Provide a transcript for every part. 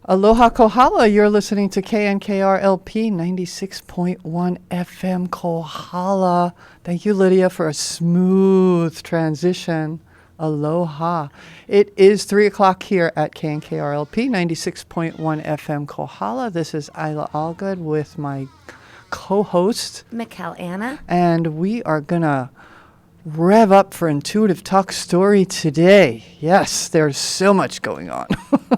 Aloha Kohala, you're listening to KNKRLP 96.1 FM Kohala. Thank you, Lydia, for a smooth transition. Aloha. It is 3 o'clock here at KNKRLP 96.1 FM Kohala. This is Eila Allgood with my co-host, Michál Anna. and we are going to rev up for Intuitive Talk Story today. Yes, there's so much going on.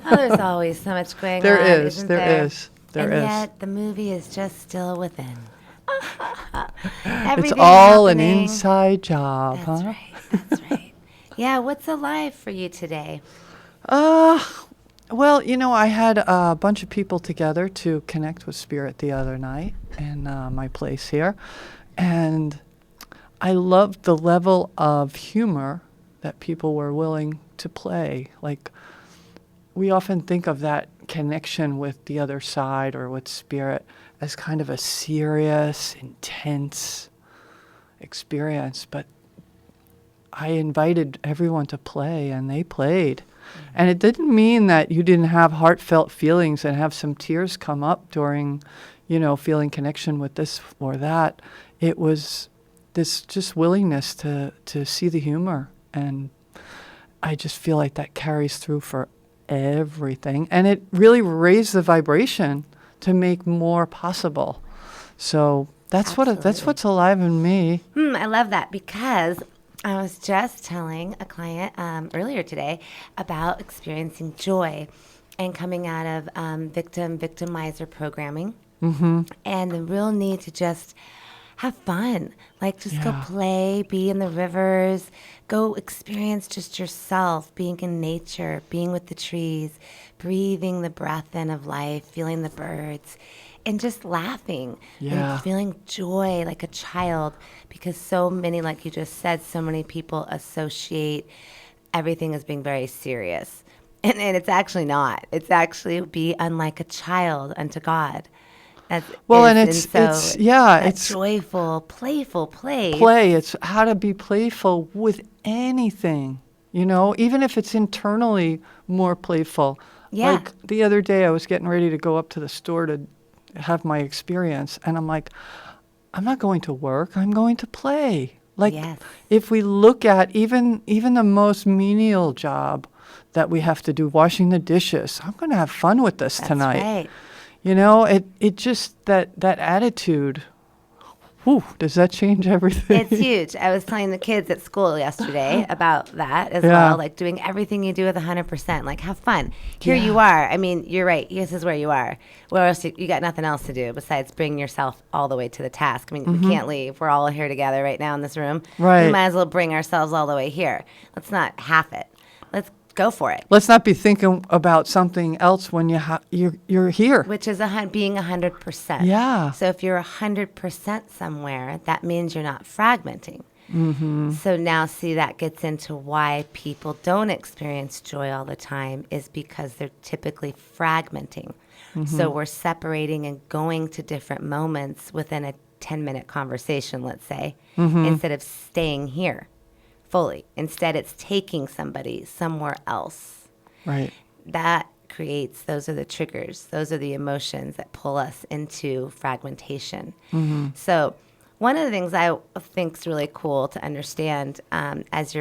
There's always so much going There on. is, Isn't there there is, there and is. yet the movie is just still within. It's Everything all an happening. inside job, That's huh? right. That's right. Yeah. What's alive for you today? Well, I had a bunch of people together to connect with Spirit the other night in my place here. And I loved the level of humor that people were willing to play. Like, we often think of that connection with the other side or with Spirit as kind of a serious, intense experience. But I invited everyone to play, and they played. And it didn't mean that you didn't have heartfelt feelings and have some tears come up during, feeling connection with this or that. It was this just willingness to see the humor. And I just feel like that carries through for everything. And it really raised the vibration to make more possible. So that's what's alive in me. I love that because I was just telling a client earlier today about experiencing joy and coming out of victimizer programming, and the real need to just have fun, like just go play, be in the rivers, go experience just yourself, being in nature, being with the trees, breathing the breath in of life, feeling the birds, and just laughing and feeling joy like a child, because so many, like you just said, so many people associate everything as being very serious. And it's actually not. It's actually be unlike a child unto God. It's joyful, playful play. It's how to be playful with anything, even if it's internally more playful. Yeah. Like the other day, I was getting ready to go up to the store to have my experience, and I'm like, I'm not going to work. I'm going to play. Like, if we look at even the most menial job that we have to do, washing the dishes, I'm going to have fun with this tonight. Right. It just that attitude. Whew, does that change everything? It's huge. I was telling the kids at school yesterday about that as well, like doing everything you do with 100%, like have fun. Here you are. I mean, you're right. This is where you are. Where else you got nothing else to do besides bring yourself all the way to the task. I mean, we can't leave. We're all here together right now in this room. Right. We might as well bring ourselves all the way here. Let's not half it. Let's go for it. Let's not be thinking about something else when you're here. Which is being 100%. Yeah. So if you're 100% somewhere, that means you're not fragmenting. So now, see, that gets into why people don't experience joy all the time is because they're typically fragmenting. So we're separating and going to different moments within a 10-minute conversation, let's say, instead of staying here fully. Instead, it's taking somebody somewhere else. Right. That creates, those are the triggers. Those are the emotions that pull us into fragmentation. So one of the things I think is really cool to understand as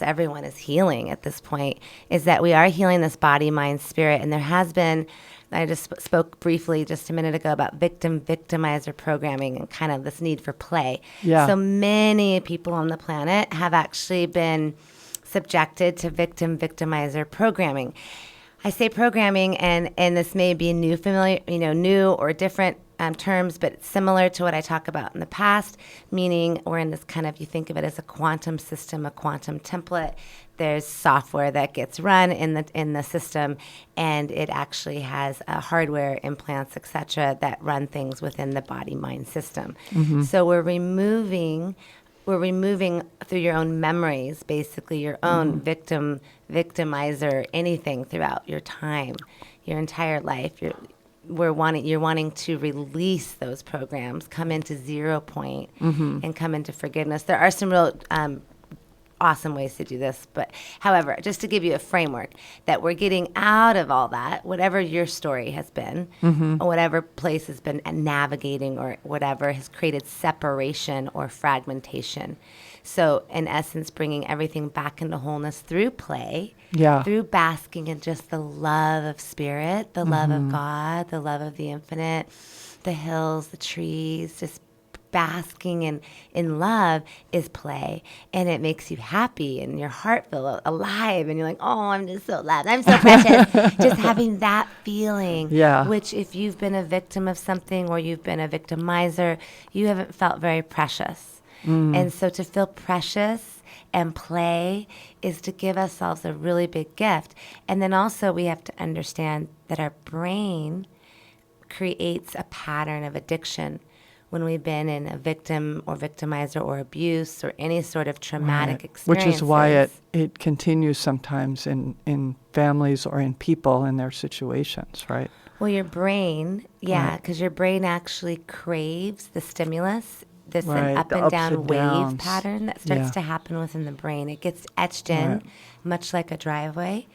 everyone is healing at this point is that we are healing this body, mind, spirit. And there has been, I just spoke briefly just a minute ago about victimizer programming and kind of this need for play. Yeah. So many people on the planet have actually been subjected to victimizer programming. I say programming, and this may be new or different terms, but it's similar to what I talk about in the past, meaning we're in this kind of, you think of it as a quantum system, a quantum template. There's software that gets run in the system, and it actually has hardware, implants, etc., that run things within the body-mind system. So we're removing through your own memories, basically your own victimizer, anything throughout your time, your entire life. You're wanting to release those programs, come into 0 point, and come into forgiveness. There are some real awesome ways to do this. But however, just to give you a framework that we're getting out of all that, whatever your story has been, or whatever place has been navigating or whatever has created separation or fragmentation. So in essence, bringing everything back into wholeness through play, through basking in just the love of spirit, the love of God, the love of the infinite, the hills, the trees, just basking in love is play, and it makes you happy and your heart feels alive and you're like, oh, I'm just so loved, I'm so precious. Just having that feeling, which if you've been a victim of something or you've been a victimizer, you haven't felt very precious. And so to feel precious and play is to give ourselves a really big gift. And then also we have to understand that our brain creates a pattern of addiction when we've been in a victim or victimizer or abuse or any sort of traumatic experience. Which is why it continues sometimes in families or in people in their situations, right? Well, your brain, because your brain actually craves the stimulus. There's an up and down wave pattern that starts to happen within the brain. It gets etched in, much like a driveway.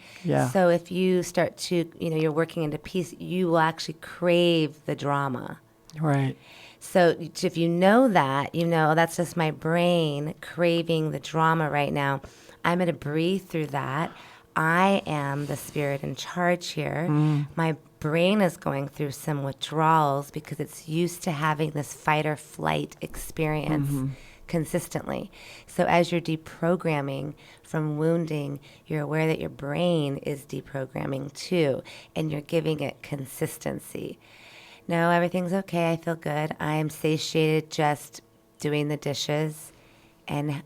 So if you start to, you're working into peace, you will actually crave the drama. Right. So if you know that, that's just my brain craving the drama right now. I'm going to breathe through that. I am the spirit in charge here. My brain is going through some withdrawals because it's used to having this fight or flight experience consistently. So as you're deprogramming from wounding, you're aware that your brain is deprogramming too, and you're giving it consistency. No, everything's okay. I feel good. I am satiated just doing the dishes and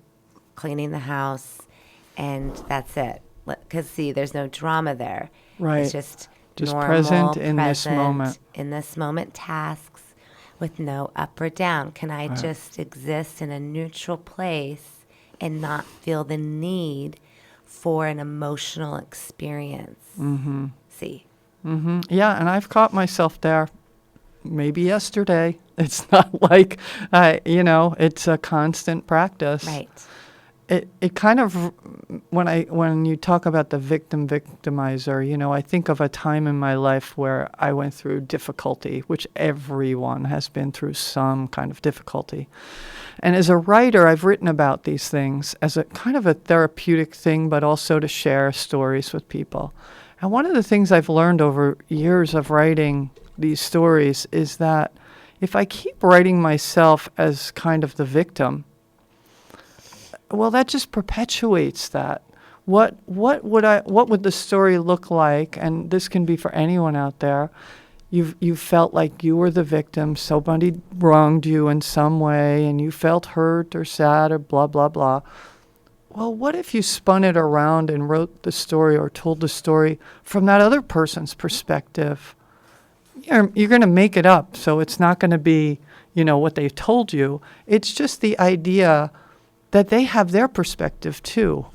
cleaning the house, and that's it. Because, see, there's no drama there. Right. It's just normal, present in this moment. In this moment tasks with no up or down. Can I just exist in a neutral place and not feel the need for an emotional experience? See? Yeah, and I've caught myself there. Maybe yesterday. It's not like, it's a constant practice. Right. It kind of, when you talk about the victimizer, I think of a time in my life where I went through difficulty, which everyone has been through some kind of difficulty. And as a writer, I've written about these things as a kind of a therapeutic thing, but also to share stories with people. And one of the things I've learned over years of writing these stories is that if I keep writing myself as kind of the victim, well, that just perpetuates that. What would the story look like? And this can be for anyone out there. You felt like you were the victim. Somebody wronged you in some way, and you felt hurt or sad or blah blah blah. Well, what if you spun it around and wrote the story or told the story from that other person's perspective? You're going to make it up, so it's not going to be, what they've told you. It's just the idea that they have their perspective too,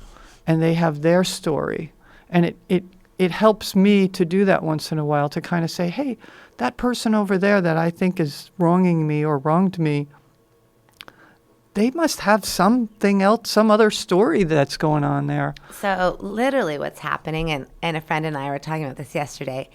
and they have their story. And it helps me to do that once in a while, to kind of say, hey, that person over there that I think is wronging me or wronged me, they must have something else, some other story that's going on there. So literally what's happening, and a friend and I were talking about this yesterday,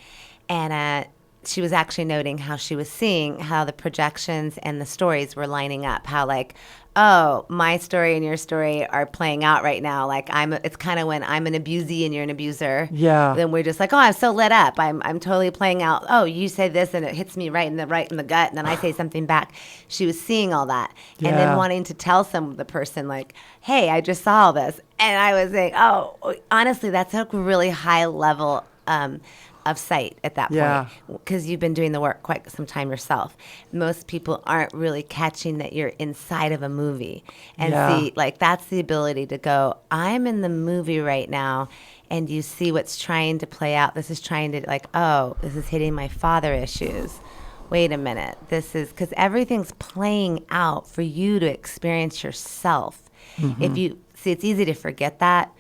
and she was actually noting how she was seeing how the projections and the stories were lining up, how like, oh, my story and your story are playing out right now. Like it's kind of when I'm an abusee and you're an abuser. Yeah. Then we're just like, oh, I'm so lit up. I'm totally playing out. Oh, you say this and it hits me right in the gut, and then I say something back. She was seeing all that, and then wanting to tell the person like, hey, I just saw all this, and I was like, oh, honestly, that's a really high level of sight at that point, because you've been doing the work quite some time yourself. Most people aren't really catching that you're inside of a movie, and see, like, that's the ability to go, I'm in the movie right now, and you see what's trying to play out. This is trying to, like, oh, this is hitting my father issues. Wait a minute. This is because everything's playing out for you to experience yourself. If you see, it's easy to forget that,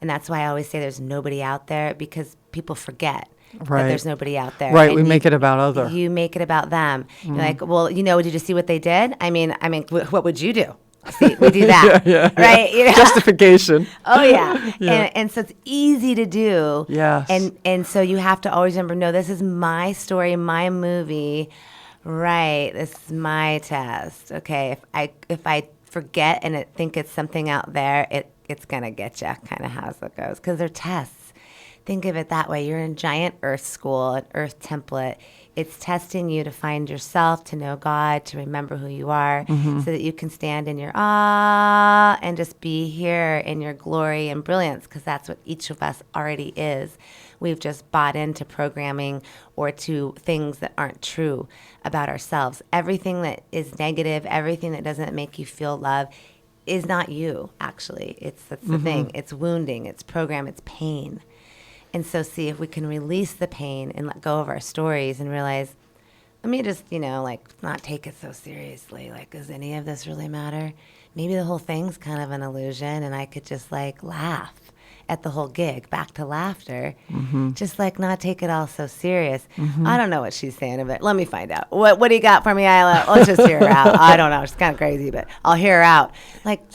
and that's why I always say there's nobody out there, because people forget that there's nobody out there. Right, we make it about other. You make it about them. You're like, well, did you see what they did? I mean, what would you do? See, we do that, right? You know? Justification. Oh yeah. Yeah. And so it's easy to do. Yes. And so you have to always remember, no, this is my story, my movie. Right. This is my test. Okay. If I forget and think it's something out there, it's gonna get you. Kind of how it goes, because they're tests. Think of it that way. You're in a giant Earth school, an Earth template. It's testing you to find yourself, to know God, to remember who you are, so that you can stand in your awe and just be here in your glory and brilliance, because that's what each of us already is. We've just bought into programming or to things that aren't true about ourselves. Everything that is negative, everything that doesn't make you feel love is not you, actually. That's the thing. It's wounding, it's program, it's pain. And so see if we can release the pain and let go of our stories and realize, let me just, not take it so seriously. Like, does any of this really matter? Maybe the whole thing's kind of an illusion and I could just laugh at the whole gig, back to laughter. Just not take it all so serious. I don't know what she's saying about it. Let me find out. What do you got for me, Eila? Let's just hear her out. I don't know. She's kind of crazy, but I'll hear her out.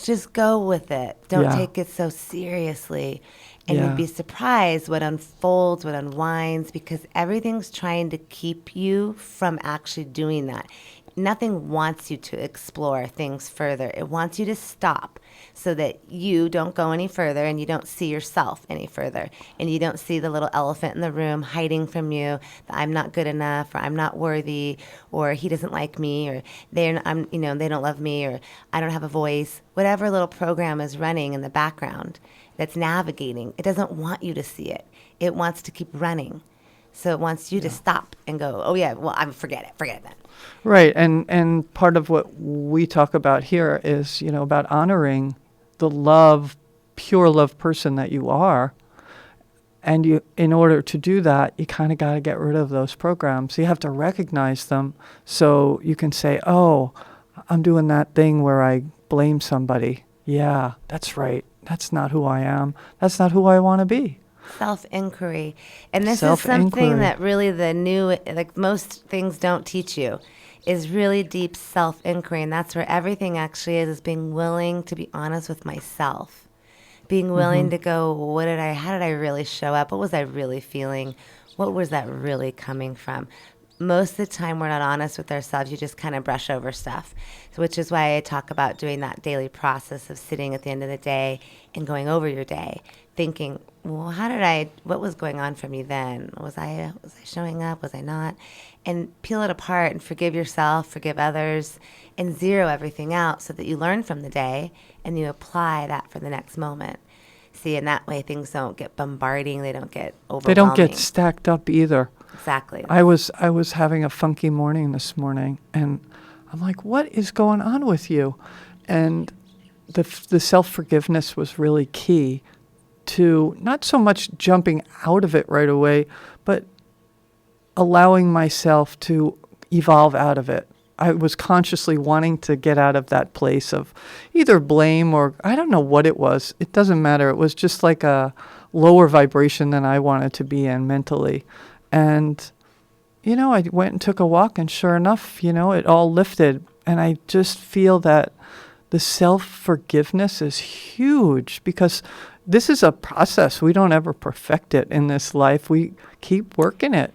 Just go with it. Don't take it so seriously. And you'd be surprised what unfolds, what unwinds, because everything's trying to keep you from actually doing that. Nothing wants you to explore things further. It wants you to stop so that you don't go any further and you don't see yourself any further. And you don't see the little elephant in the room hiding from you, that I'm not good enough, or I'm not worthy, or he doesn't like me, or they don't love me, or I don't have a voice. Whatever little program is running in the background that's navigating, it doesn't want you to see it. It wants to keep running. So it wants you to stop and go, oh yeah, well, forget it then. Right, and part of what we talk about here is, about honoring the pure love person that you are. And in order to do that, you kind of got to get rid of those programs. You have to recognize them so you can say, oh, I'm doing that thing where I blame somebody. Yeah, that's right. That's not who I am. That's not who I want to be. Self-inquiry. And this is something that really most things don't teach you, is really deep self-inquiry. And that's where everything actually is being willing to be honest with myself. Being willing to go, how did I really show up? What was I really feeling? What was that really coming from? Most of the time we're not honest with ourselves. You just kind of brush over stuff, which is why I talk about doing that daily process of sitting at the end of the day and going over your day, thinking, well, what was going on for me then? Was I showing up? Was I not? And peel it apart and forgive yourself, forgive others, and zero everything out so that you learn from the day and you apply that for the next moment. See, and that way things don't get bombarding. They don't get overwhelming. They don't get stacked up either. Exactly. I was having a funky morning this morning, and I'm like, what is going on with you? And the self-forgiveness was really key to not so much jumping out of it right away, but allowing myself to evolve out of it. I was consciously wanting to get out of that place of either blame or I don't know what it was. It doesn't matter. It was just like a lower vibration than I wanted to be in mentally. And, I went and took a walk, and sure enough, it all lifted. And I just feel that the self-forgiveness is huge, because this is a process. We don't ever perfect it in this life. We keep working it.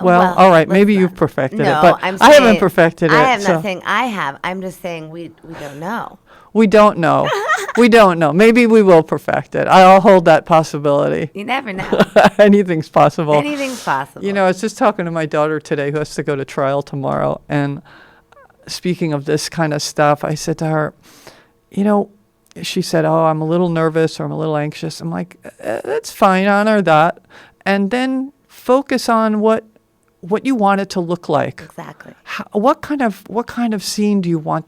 Well, all right, maybe you've perfected it, but I haven't perfected it. I am not saying I have. I'm just saying we don't know. We don't know. We don't know. Maybe we will perfect it. I'll hold that possibility. You never know. Anything's possible. Anything's possible. I was just talking to my daughter today, who has to go to trial tomorrow. And speaking of this kind of stuff, I said to her, she said, oh, I'm a little nervous or I'm a little anxious. I'm like, that's fine. Honor that. And then focus on what you want it to look like. Exactly. What kind of scene do you want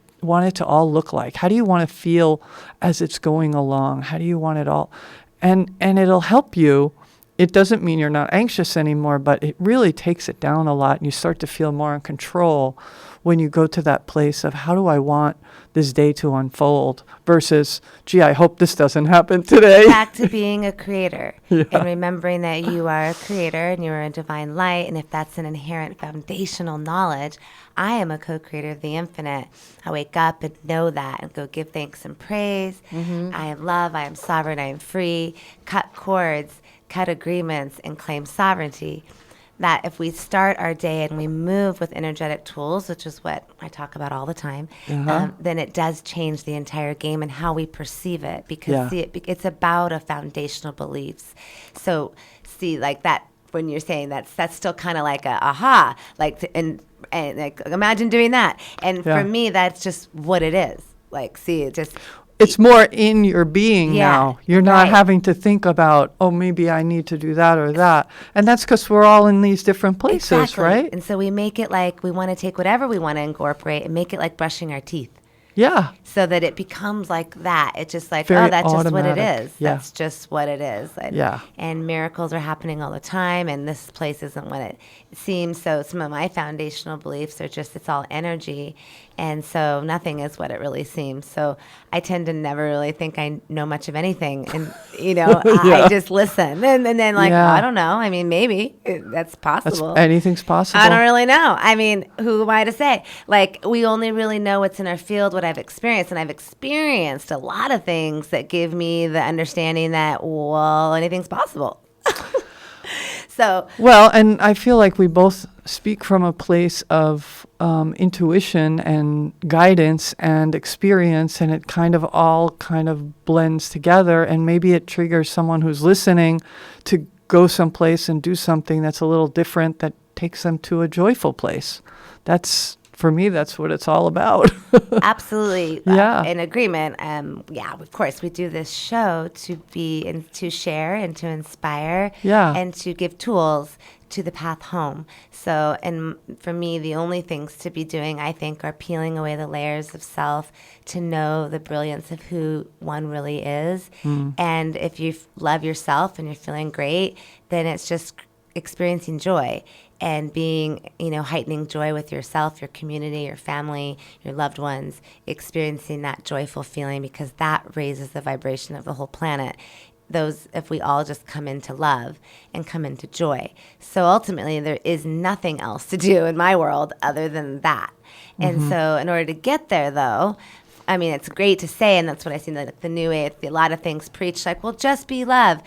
it to all look like? How do you want to feel as it's going along? How do you want it all? And it'll help you it doesn't mean you're not anxious anymore, but it really takes it down a lot. And you start to feel more in control when you go to that place of how do I want this day to unfold versus, gee, I hope this doesn't happen today. Back to being a creator and remembering that you are a creator and you are a divine light. And if that's an inherent foundational knowledge, I am a co-creator of the infinite. I wake up and know that and go give thanks and praise. I am love. I am sovereign. I am free. Cut cords, cut agreements, and claim sovereignty. That if we start our day and we move with energetic tools, which is what I talk about all the time, then it does change the entire game and how we perceive it, because it's about a foundational beliefs. So see, like that, when you're saying that's still kind of like a aha, like and like imagine doing that. And for me, that's just what it is. Like, see, it just. It's more in your being now. You're not having to think about, oh, maybe I need to do that or that. And that's because we're all in these different places, right? And so we make it like we want to take whatever we want to incorporate and make it like brushing our teeth. Yeah. So that it becomes like that. It's just like, Very that's automatic. just what it is. Yeah. That's just what it is. And miracles are happening all the time, and this place isn't what it seems. So some of my foundational beliefs are just, it's all energy. And so nothing is what it really seems. So I tend to never really think I know much of anything. And, I just listen. And then I don't know. I mean, maybe that's possible. Anything's possible. I don't really know. I mean, who am I to say? Like, we only really know what's in our field, what I've experienced. And I've experienced a lot of things that give me the understanding that, well, anything's possible. Well, and I feel like we both speak from a place of intuition and guidance and experience, and it kind of all kind of blends together, and maybe it triggers someone who's listening to go someplace and do something that's a little different that takes them to a joyful place. For me, that's what it's all about. Absolutely. In agreement. Of course, we do this show to be and to share and to inspire and to give tools to the path home. So, and for me, the only things to be doing, I think, are peeling away the layers of self to know the brilliance of who one really is. And if you love yourself and you're feeling great, then it's just experiencing joy and being, heightening joy with yourself, your community, your family, your loved ones, experiencing that joyful feeling, because that raises the vibration of the whole planet. If we all just come into love and come into joy. So ultimately, there is nothing else to do in my world other than that. And so in order to get there, though, I mean, it's great to say, and that's what I see in the New Age, a lot of things preach, like, well, just be love.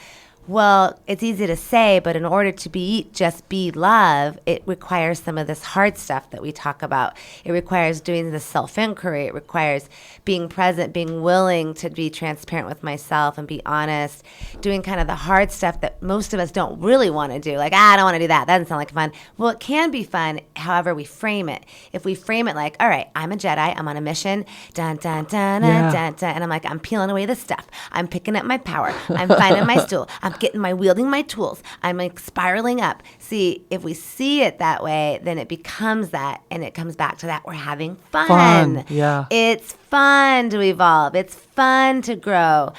Well, it's easy to say, but in order to just be love, it requires some of this hard stuff that we talk about. It requires doing the self-inquiry. It requires being present, being willing to be transparent with myself and be honest, doing kind of the hard stuff that most of us don't really want to do. Like, I don't want to do that. That doesn't sound like fun. Well, it can be fun, however we frame it. If we frame it like, all right, I'm a Jedi, I'm on a mission, dun, dun, dun, dun, dun, dun, and I'm like, I'm peeling away the stuff. I'm picking up my power. I'm finding my stool. I'm wielding my tools. I'm like spiraling up. See, if we see it that way, then it becomes that, and it comes back to that. We're having fun. Yeah. It's fun to evolve. It's fun to grow.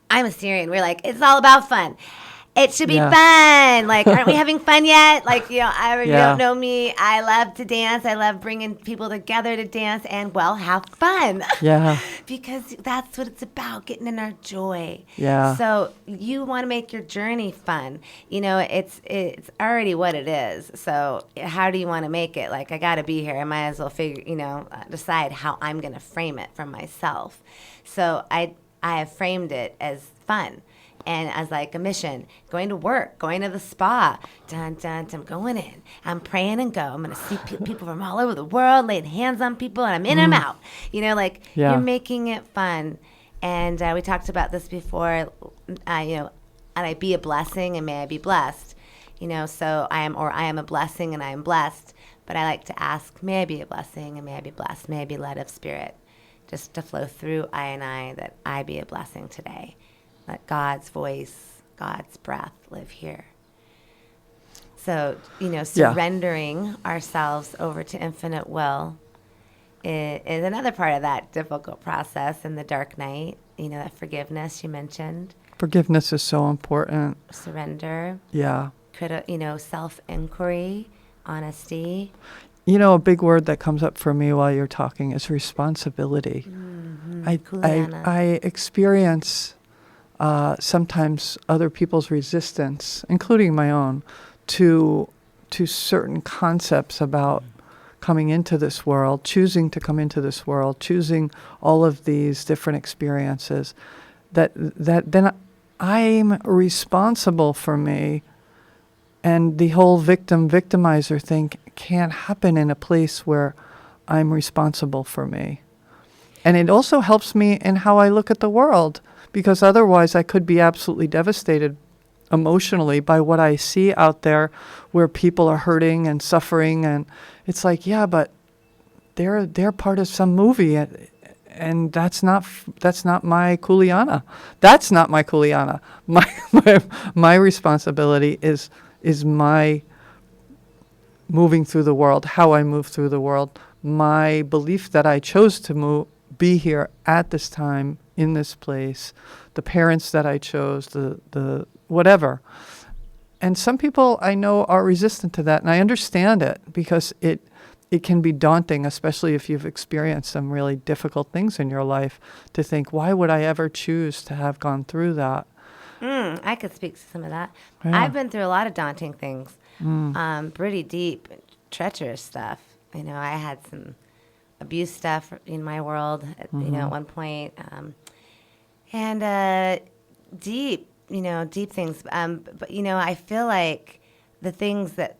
I'm a Syrian. We're like, it's all about fun. It should be fun. Like, aren't we having fun yet? Like, you don't know me. I love to dance. I love bringing people together to dance and, have fun. Yeah. Because that's what it's about, getting in our joy. Yeah. So you want to make your journey fun. It's already what it is. So how do you want to make it? Like, I got to be here. I might as well decide how I'm going to frame it for myself. So I have framed it as fun. And as like a mission, going to work, going to the spa, dun, dun, dun, I'm going in. I'm praying and go. I'm going to see people from all over the world, laying hands on people, and I'm in and I'm out. You're making it fun. And we talked about this before, and I be a blessing and may I be blessed. So I am a blessing and I am blessed. But I like to ask, may I be a blessing and may I be blessed? May I be led of spirit, just to flow through I, that I be a blessing today. Let God's voice, God's breath live here. So, surrendering ourselves over to infinite will is another part of that difficult process in the dark night. That forgiveness you mentioned. Forgiveness is so important. Surrender, Yeah. self-inquiry, honesty. A big word that comes up for me while you're talking is responsibility. I experience sometimes other people's resistance, including my own, to certain concepts about coming into this world, choosing to come into this world, choosing all of these different experiences. That then I'm responsible for me, and the whole victimizer thing can't happen in a place where I'm responsible for me. And it also helps me in how I look at the world, because otherwise I could be absolutely devastated emotionally by what I see out there where people are hurting and suffering. And it's like, yeah, but they're part of some movie, and that's not my kuleana. That's not my kuleana. My responsibility is my moving through the world, how I move through the world, my belief that I chose to be here at this time, in this place, the parents that I chose, the whatever. And some people I know are resistant to that, and I understand it, because it can be daunting, especially if you've experienced some really difficult things in your life, to think, why would I ever choose to have gone through that? I could speak to some of that. Yeah. I've been through a lot of daunting things, pretty deep, treacherous stuff. I had some abuse stuff in my world, at one point, and deep things. But I feel like the things that,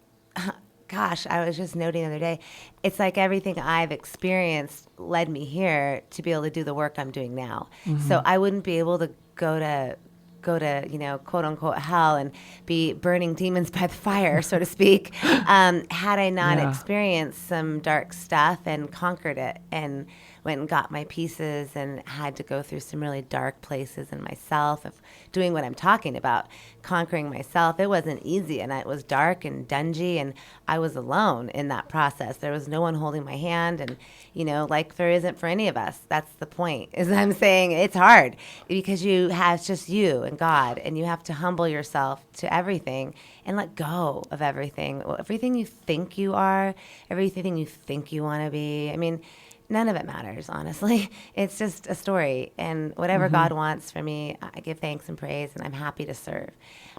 gosh, I was just noting the other day, it's like everything I've experienced led me here to be able to do the work I'm doing now. So I wouldn't be able to go to quote unquote hell and be burning demons by the fire, so to speak, had I not experienced some dark stuff and conquered it and went and got my pieces and had to go through some really dark places in myself of doing what I'm talking about, conquering myself. It wasn't easy, and it was dark and dungy, and I was alone in that process. There was no one holding my hand, and like there isn't for any of us. That's the point, is I'm saying it's hard because you have just you and God, and you have to humble yourself to everything and let go of everything you think you are, everything you think you want to be. I mean, none of it matters, honestly. It's just a story, and whatever God wants for me, I give thanks and praise, and I'm happy to serve.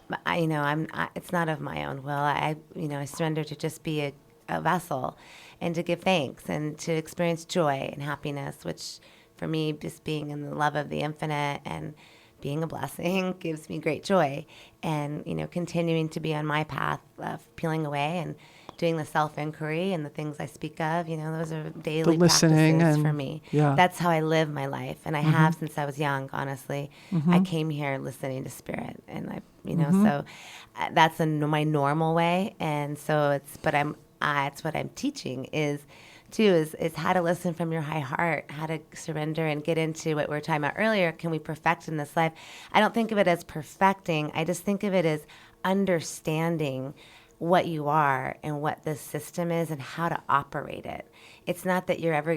But it's not of my own will. I surrender to just be a vessel, and to give thanks, and to experience joy and happiness, which for me, just being in the love of the infinite and being a blessing gives me great joy. And continuing to be on my path of peeling away and doing the self-inquiry and the things I speak of, those are daily practices for me. Yeah. That's how I live my life. And I have since I was young, honestly. I came here listening to Spirit, and so that's my normal way. And so it's what I'm teaching is how to listen from your high heart, how to surrender and get into what we were talking about earlier. Can we perfect in this life? I don't think of it as perfecting. I just think of it as understanding what you are and what this system is and how to operate it. It's not that you're ever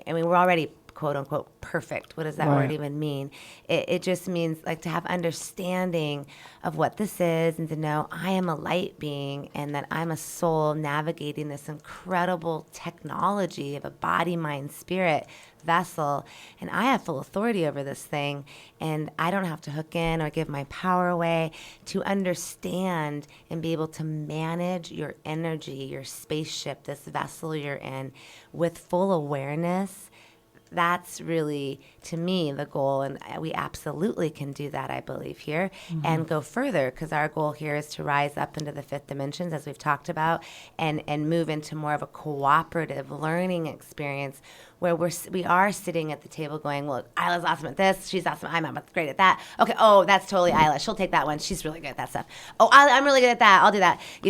we're already quote unquote perfect. What does that word even mean? It just means like to have understanding of what this is, and to know I am a light being, and that I'm a soul navigating this incredible technology of a body, mind, spirit vessel, and I have full authority over this thing, and I don't have to hook in or give my power away. To understand and be able to manage your energy, your spaceship, this vessel you're in, with full awareness. That's really, to me, the goal, and we absolutely can do that, I believe, here, and go further, because our goal here is to rise up into the fifth dimensions, as we've talked about, and move into more of a cooperative learning experience where we are sitting at the table going, look, Eila's awesome at this, she's awesome, I'm great at that. Okay, oh, that's totally Eila, she'll take that one, she's really good at that stuff. Oh, I'm really good at that, I'll do that. We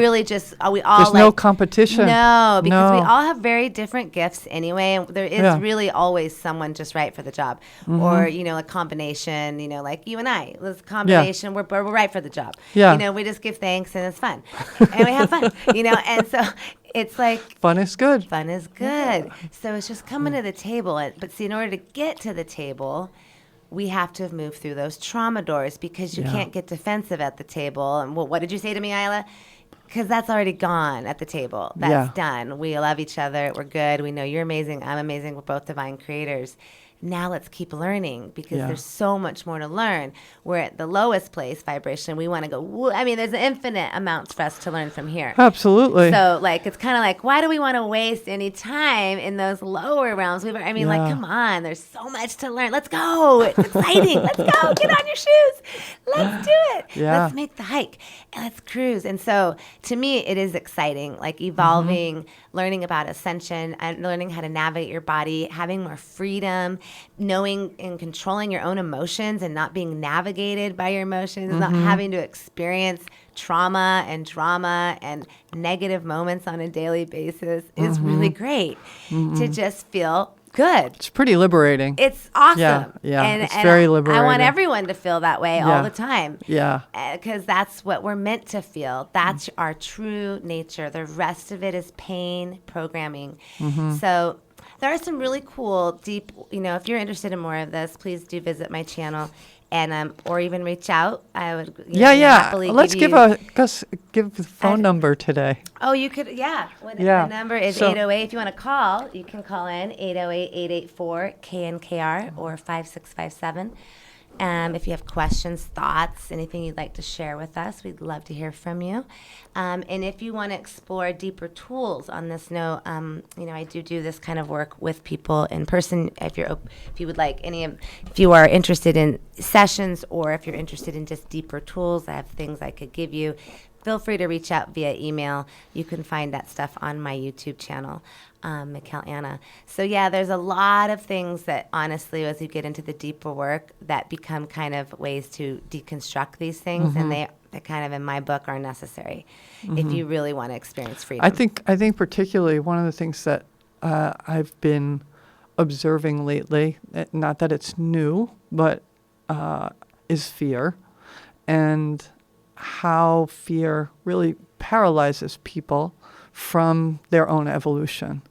really just, we all There's no competition. No, because we all have very different gifts anyway, and there is really always someone just right for the job. Or, a combination, like you and I, this combination, we're right for the job. Yeah. We just give thanks, and it's fun. And we have fun, and so it's like fun is good. Fun is good. So it's just coming to the table. But see, in order to get to the table, we have to move through those trauma doors because you can't get defensive at the table. And what did you say to me, Eila? Because that's already gone at the table. That's done. We love each other. We're good. We know you're amazing. I'm amazing. We're both divine creators. Now let's keep learning because there's so much more to learn. We're at the lowest place vibration. We want to go, I mean, there's infinite amounts for us to learn from here. Absolutely. So like, it's kind of like, why do we want to waste any time in those lower realms? Like, come on, there's so much to learn. Let's go. It's exciting. Let's go. Get on your shoes. Let's do it. Let's make the hike and let's cruise. And so to me, it is exciting, like evolving, learning about ascension and learning how to navigate your body, having more freedom, knowing and controlling your own emotions and not being navigated by your emotions, not having to experience trauma and drama and negative moments on a daily basis is really great to just feel good. It's pretty liberating. It's awesome. Yeah, and, it's very liberating. I want everyone to feel that way all the time. Yeah. Because that's what we're meant to feel. That's our true nature. The rest of it is pain programming. So there are some really cool, deep, if you're interested in more of this, please do visit my channel and or even reach out. I would happily Let's give the phone I'd- number today. Oh, you could, The number is 808. If you want to call, you can call in 808-884-KNKR or 5657. If you have questions, thoughts, anything you'd like to share with us, we'd love to hear from you. And if you want to explore deeper tools on this note, I do this kind of work with people in person. If you would like if you are interested in sessions or if you're interested in just deeper tools, I have things I could give you. Feel free to reach out via email. You can find that stuff on my YouTube channel, Michál Anna. So there's a lot of things that honestly, as you get into the deeper work, that become kind of ways to deconstruct these things, and they kind of, in my book, are necessary if you really want to experience freedom. I think particularly one of the things that I've been observing lately, not that it's new, but is fear, and how fear really paralyzes people from their own evolution.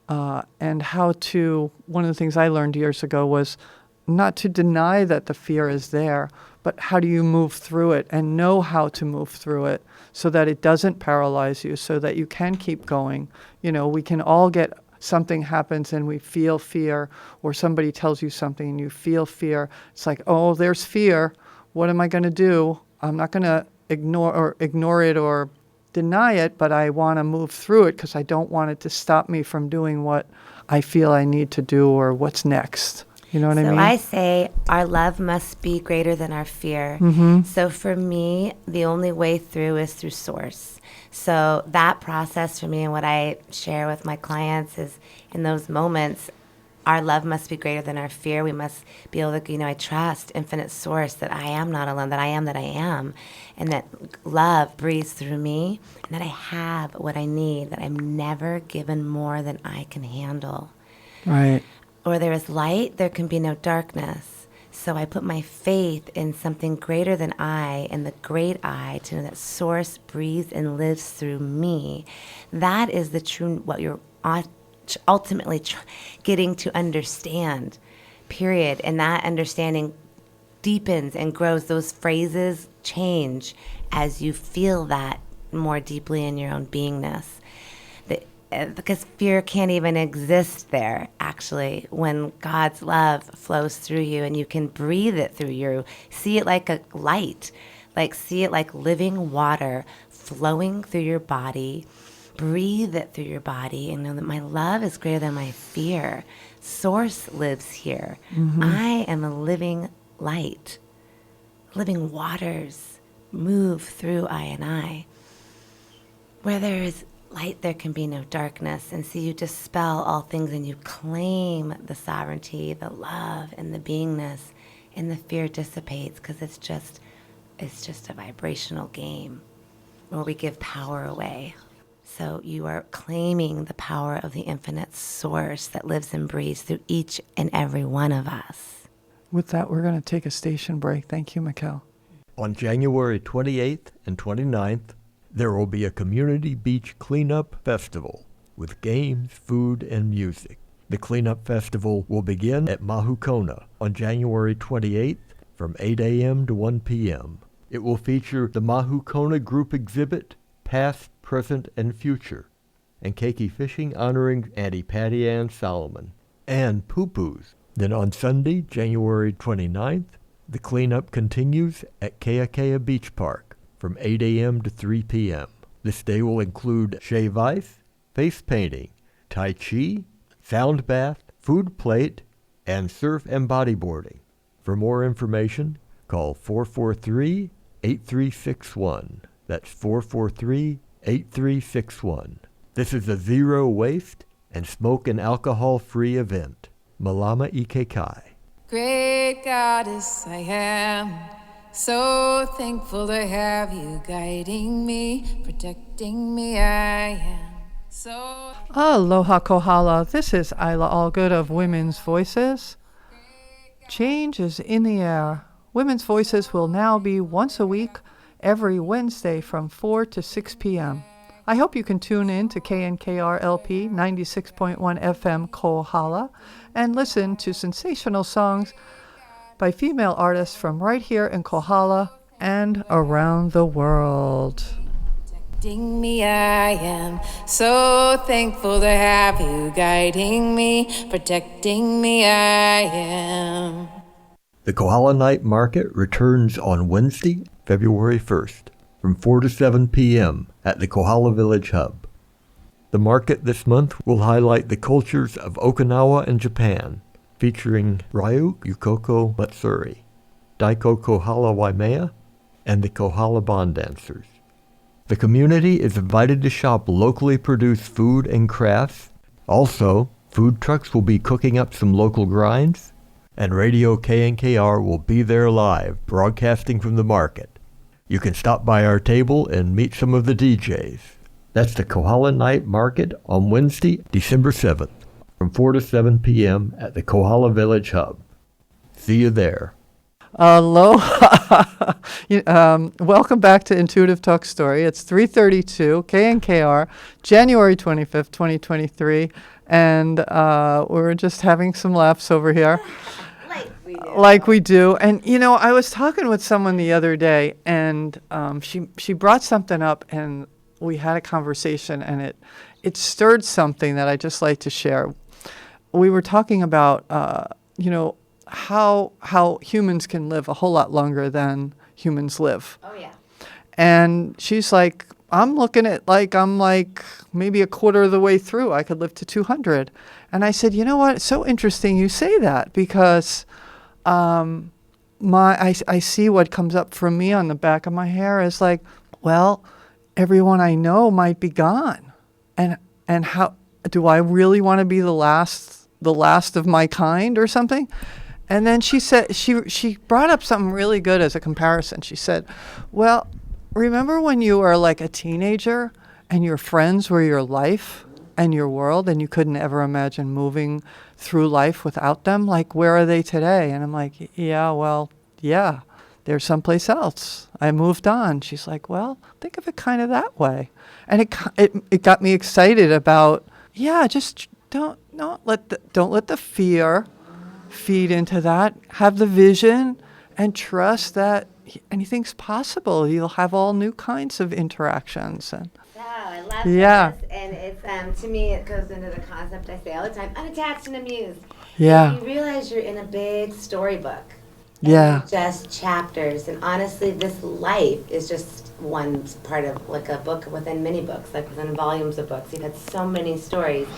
And one of the things I learned years ago was not to deny that the fear is there, but how do you move through it and know how to move through it so that it doesn't paralyze you, so that you can keep going. We can all get something happens and we feel fear, or somebody tells you something and you feel fear. It's like, oh, there's fear. What am I going to do? I'm not going to ignore it or deny it, but I want to move through it because I don't want it to stop me from doing what I feel I need to do or what's next. You know what I mean? So I say our love must be greater than our fear. So for me, the only way through is through source. So that process for me and what I share with my clients is in those moments, our love must be greater than our fear. We must be able to, I trust infinite source that I am not alone, that I am, and that love breathes through me, and that I have what I need, that I'm never given more than I can handle. Right. Or there is light, there can be no darkness. So I put my faith in something greater than I, and the great I, to know that source breathes and lives through me. That is the true, what you're ultimately getting to understand, period. And that understanding deepens and grows. Those phrases change as you feel that more deeply in your own beingness. Because fear can't even exist there, actually, when God's love flows through you and you can breathe it through you. See it like a light, see it like living water flowing through your body. Breathe it through your body and know that my love is greater than my fear. Source lives here. I am a living light. Living waters move through I and I. Where there is light, there can be no darkness. And so you dispel all things and you claim the sovereignty, the love, and the beingness, and the fear dissipates because it's just a vibrational game where we give power away. So you are claiming the power of the infinite source that lives and breathes through each and every one of us. With that, we're going to take a station break. Thank you, Michál. On January 28th and 29th, there will be a community beach cleanup festival with games, food, and music. The Cleanup Festival will begin at Mahukona on January 28th from 8 a.m. to 1 p.m. It will feature the Mahukona Group exhibit, Past, Present, and Future, and keiki fishing honoring Auntie Patty Ann Solomon, and poo-poos. Then on Sunday, January 29th, the cleanup continues at Keakea Beach Park from 8 a.m. to 3 p.m. This day will include shave ice, face painting, tai chi, sound bath, food plate, and surf and bodyboarding. For more information, call 443-8361. That's 443-8361. This is a zero waste and smoke and alcohol-free event. Malama Ike Kai. Great goddess I am, so thankful to have you guiding me, protecting me. I am so... Aloha kohala. This is Eila Allgood of Women's Voices. Change is in the air. Women's Voices will now be once a week, every Wednesday from 4 to 6 p.m. I hope you can tune in to KNKR-LP 96.1 FM Kohala and listen to sensational songs by female artists from right here in Kohala and around the world. Protecting me, I am so thankful to have you guiding me, protecting me, I am. The Kohala Night Market returns on Wednesday, February 1st, from 4 to 7 p.m. at the Kohala Village Hub. The market this month will highlight the cultures of Okinawa and Japan, featuring Ryu Yukoko Matsuri, Daiko Kohala Waimea, and the Kohala Bond Dancers. The community is invited to shop locally produced food and crafts. Also, food trucks will be cooking up some local grinds, and Radio KNKR will be there live, broadcasting from the market. You can stop by our table and meet some of the DJs. That's the Kohala Night Market on Wednesday, December 7th, from 4 to 7 p.m. at the Kohala Village Hub. See you there. Aloha. Welcome back to Intuitive Talk Story. It's 3:32 KNKR, January 25th, 2023, and we're just having some laughs over here. Like we do. And, I was talking with someone the other day, and she brought something up, and we had a conversation, and it stirred something that I just like to share. We were talking about, how humans can live a whole lot longer than humans live. Oh, yeah. And she's like, I'm looking at I'm maybe a quarter of the way through. I could live to 200. And I said, you know what? It's so interesting you say that, because I see what comes up for me on the back of my hair is like, well, everyone I know might be gone. And how do I really want to be the last of my kind or something? And then she said, she brought up something really good as a comparison. She said, well, remember when you were like a teenager and your friends were your life and your world, and you couldn't ever imagine moving through life without them? Like, where are they today? And I'm like, yeah, they're someplace else. I moved on. She's like, well, think of it kind of that way. And it got me excited about, just don't let the fear feed into that. Have the vision and trust that anything's possible. You'll have all new kinds of interactions. And I love this. And it's, to me, it goes into the concept I say all the time, unattached and amused. Yeah. You realize you're in a big storybook. Yeah. Just chapters. And honestly, this life is just one part of like a book within many books, like within volumes of books. You've had so many stories.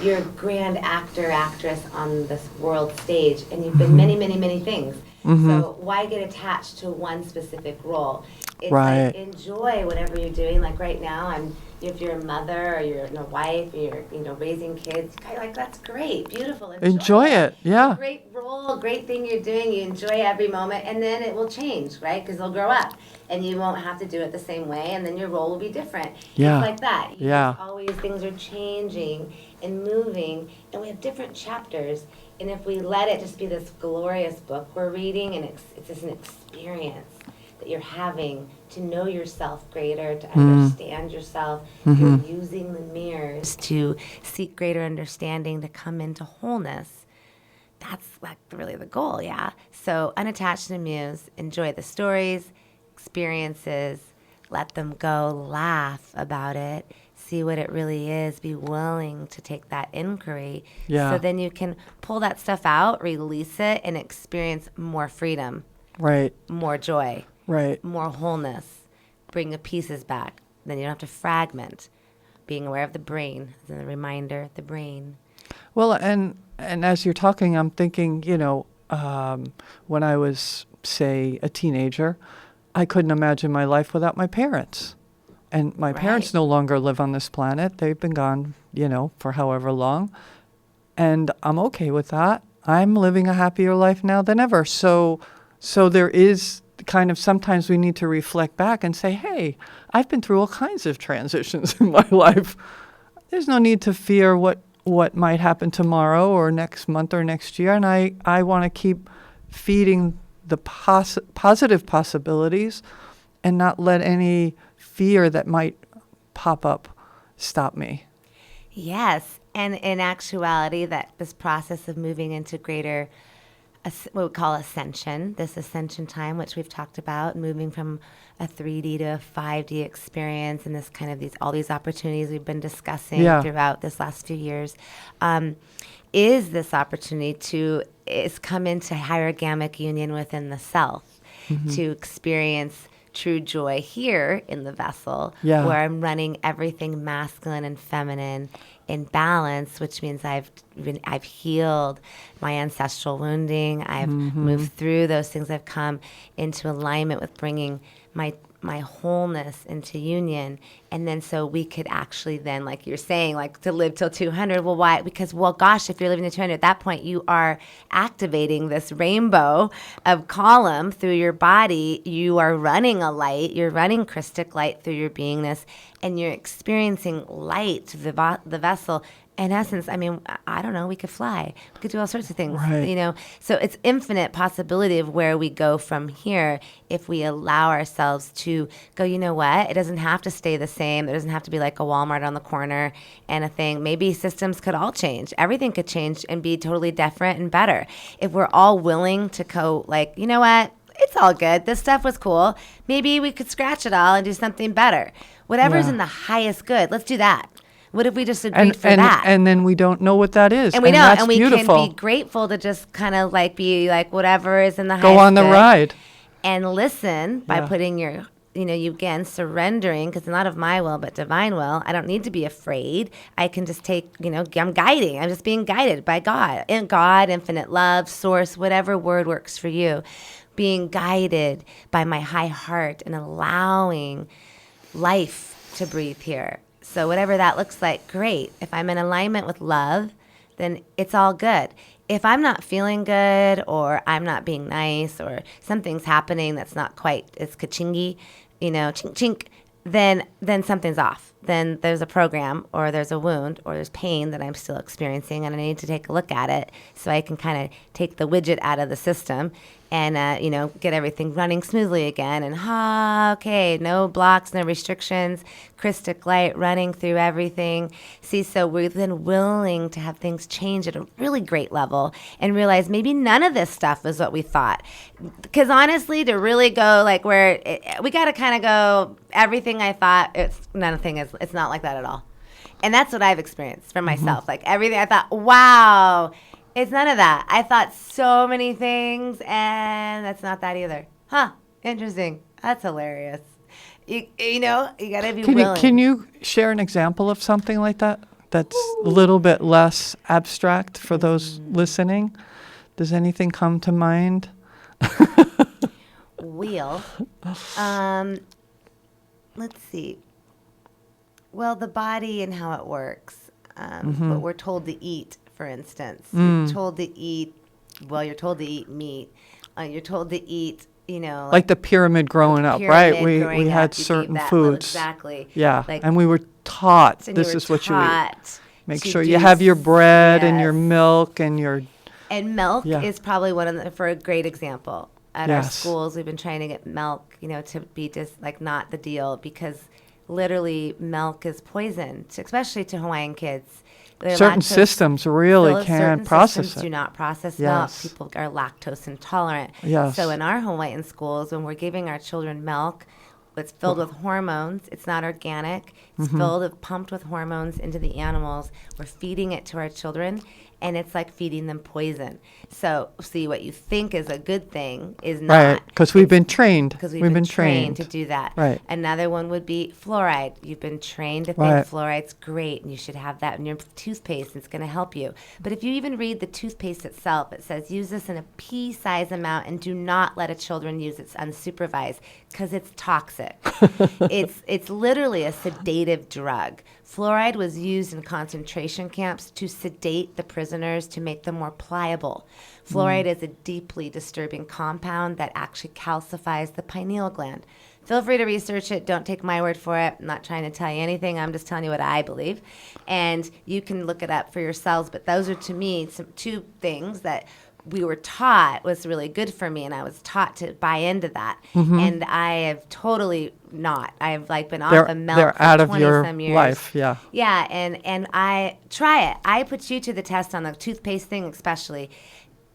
You're a grand actor, actress on this world stage, and you've been many, many, many things. Mm-hmm. So why get attached to one specific role? It's right. like, enjoy whatever you're doing. Like right now, if you're a mother or you're a wife, or you're raising kids, that's great, beautiful. Enjoy it. Yeah. Great role, great thing you're doing. You enjoy every moment, and then it will change, right? Because they'll grow up, and you won't have to do it the same way, and then your role will be different. Yeah. It's like that. Yeah. Things are changing and moving, and we have different chapters. And if we let it just be this glorious book we're reading, and it's just an experience that you're having to know yourself greater, to understand yourself, you're using the mirrors is to seek greater understanding, to come into wholeness. That's like really the goal, yeah. So unattached and amused, enjoy the stories, experiences, let them go, laugh about it, see what it really is, be willing to take that inquiry. Yeah. So then you can pull that stuff out, release it, and experience more freedom, Right. more joy, Right. more wholeness, bring the pieces back. Then you don't have to fragment. Being aware of the brain, as a reminder, the brain. Well, and as you're talking, I'm thinking, when I was, say, a teenager, I couldn't imagine my life without my parents. And my parents Right. no longer live on this planet. They've been gone, for however long. And I'm okay with that. I'm living a happier life now than ever. So there is kind of, sometimes we need to reflect back and say, hey, I've been through all kinds of transitions in my life. There's no need to fear what might happen tomorrow or next month or next year. And I want to keep feeding the positive possibilities and not let any fear that might pop up stop me. Yes. And in actuality, that this process of moving into greater, what we call ascension, this ascension time, which we've talked about, moving from a 3D to a 5D experience, and this kind of all these opportunities we've been discussing throughout this last few years, is this opportunity is come into hierogamic union within the self, to experience true joy here in the vessel, where I'm running everything masculine and feminine in balance, which means I've healed my ancestral wounding. I've moved through those things. I've come into alignment with bringing my wholeness into union. And then so we could actually then, like you're saying, like to live till 200. Well, why? Because, well, gosh, if you're living to 200, at that point you are activating this rainbow of column through your body. You are running a light. You're running Christic light through your beingness, and you're experiencing light through the vessel. In essence, I mean, I don't know, we could fly. We could do all sorts of things, Right. So it's infinite possibility of where we go from here if we allow ourselves to go, you know what? It doesn't have to stay the same. It doesn't have to be like a Walmart on the corner and a thing. Maybe systems could all change. Everything could change and be totally different and better. If we're all willing to go like, you know what? It's all good. This stuff was cool. Maybe we could scratch it all and do something better. Whatever's in the highest good, let's do that. What if we just agreed for that? And then we don't know what that is. And we know, that's and we beautiful. can be grateful to just kind of like be like whatever is in the Go highest on the good. ride. And listen by Yeah. putting you again, surrendering, because it's not of my will, but divine will. I don't need to be afraid. I can just take, I'm guiding. I'm just being guided by God. And God, infinite love, source, whatever word works for you. Being guided by my high heart and allowing life to breathe here. So whatever that looks like, great. If I'm in alignment with love, then it's all good. If I'm not feeling good or I'm not being nice or something's happening that's not quite as ka-chingy, chink chink, then something's off. Then there's a program or there's a wound or there's pain that I'm still experiencing, and I need to take a look at it so I can kind of take the widget out of the system and, get everything running smoothly again. And, okay, no blocks, no restrictions, Christic light running through everything. See, so we're then willing to have things change at a really great level and realize maybe none of this stuff is what we thought. Because honestly, to really go like we got to kind of go, everything I thought, it's not like that at all. And that's what I've experienced for myself. Like everything I thought, wow, it's none of that. I thought so many things, and that's not that either. Huh, interesting. That's hilarious. You got to be willing. Can you share an example of something like that that's a little bit less abstract for those listening? Does anything come to mind? Wheel. Let's see. Well, the body and how it works. But we're told to eat, for instance. You're told to eat, you're told to eat meat. You're told to eat, like the pyramid growing up, right? We had certain foods. Exactly. Yeah. Like, and we were taught and this you were is what you eat. taught Make to sure you do have your bread and your yes. milk and your... And milk Yeah. is probably for a great example. At our Yes. schools, we've been trying to get milk, to be just like not the deal, because literally milk is poison, especially to Hawaiian kids. They're Certain lactose- systems really certain can't process systems it. do not process milk. Yes. People are lactose intolerant. Yes. So in our Hawaiian schools, when we're giving our children milk, it's filled with hormones. It's not organic. It's pumped with hormones into the animals. We're feeding it to our children, and it's like feeding them poison. So, see, what you think is a good thing is not. Right, because we've been trained. Because we've been trained to do that. Right. Another one would be fluoride. You've been trained to think Right. fluoride's great, and you should have that in your toothpaste, and it's going to help you. But if you even read the toothpaste itself, it says use this in a pea-size amount, and do not let a children use it unsupervised, because it's toxic. It's literally a sedative drug. Fluoride was used in concentration camps to sedate the prisoners to make them more pliable. Fluoride is a deeply disturbing compound that actually calcifies the pineal gland. Feel free to research it. Don't take my word for it. I'm not trying to tell you anything. I'm just telling you what I believe. And you can look it up for yourselves. But those are, to me, two things that we were taught was really good for me, and I was taught to buy into that. And I have totally not. I've been off of milk They're for out of 20 your some years. life, yeah. Yeah, and I try it. I put you to the test on the toothpaste thing, especially.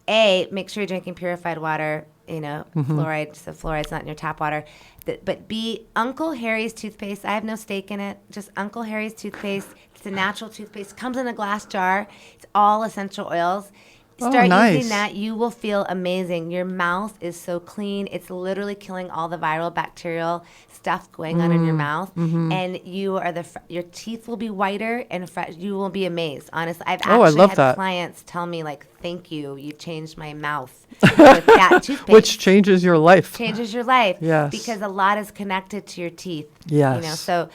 Make sure you're drinking purified water. Fluoride. So fluoride's not in your tap water. But B, Uncle Harry's toothpaste. I have no stake in it. Just Uncle Harry's toothpaste. It's a natural toothpaste. Comes in a glass jar. It's all essential oils. Start nice. using that. You will feel amazing. Your mouth is so clean. It's literally killing all the viral bacterial stuff going on in your mouth. And you are your teeth will be whiter and you will be amazed. Honestly, I've I actually love had that. clients tell me thank you. You've changed my mouth with that toothpaste. Which changes your life. changes your life. Yes. Because a lot is connected to your teeth. Yes. So